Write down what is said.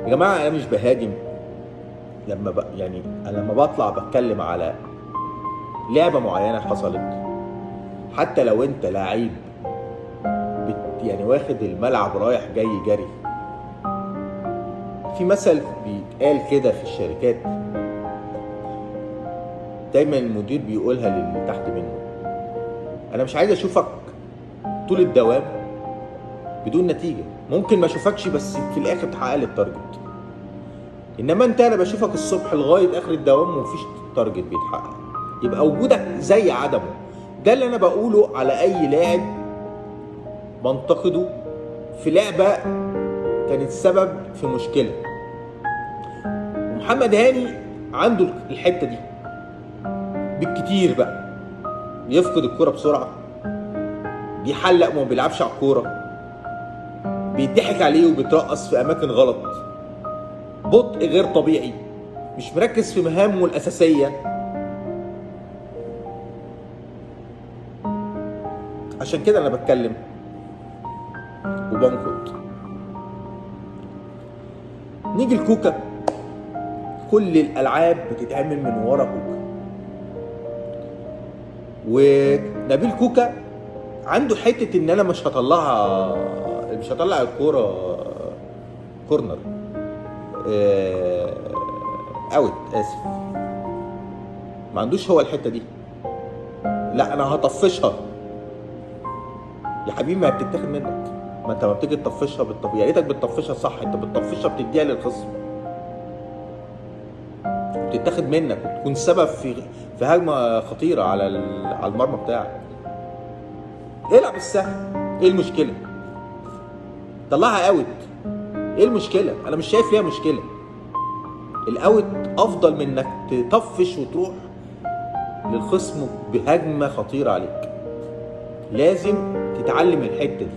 يا جماعه انا مش بهاجم، يعني انا لما بطلع بتكلم على لعبه معينه حصلت، حتى لو انت لعيب يعني واخد الملعب رايح جاي جري. في مثل بيتقال كده في الشركات، دايما المدير بيقولها للي تحت منه: انا مش عايز اشوفك طول الدوام بدون نتيجه، ممكن ما اشوفكش بس في الاخر تحقق لي التارجت. انما انت انا بشوفك الصبح لغايه اخر الدوام ومفيش تارجت بيتحقق، يبقى وجودك زي عدمه. ده اللي انا بقوله على اي لاعب بنتقده في لعبه كانت سبب في مشكله. ومحمد هاني عنده الحته دي بالكتير بقى، بيفقد الكرة بسرعه، بيحلق وما بيلعبش على الكوره، بيضحك عليه وبيترقص في اماكن غلط، بطء غير طبيعي، مش مركز في مهامه الاساسيه. عشان كده انا بتكلم وبنقد. نيجي لكوكا، كل الالعاب بتتعمل من ورا كوكا، ونبيل كوكا عنده حته ان انا مش هطلع الكوره كورنر، اوت، اسف، ما عندوش هو الحته دي. لا انا هطفشها يا حبيبي، ما بتتاخد منك، ما انت ما بتيجي تطفشها يا ريتك بتطفشها صح، انت بتطفشها بتديها للخصم، بتتاخد منك وتكون سبب في هجمه خطيره على المرمى بتاعك. العب السهل، ايه المشكله؟ طلعها اوت، ايه المشكله؟ انا مش شايف فيها مشكله. الاوت افضل من انك تطفش وتروح للخصم بهجمه خطيره عليك. لازم تتعلم الحته دي.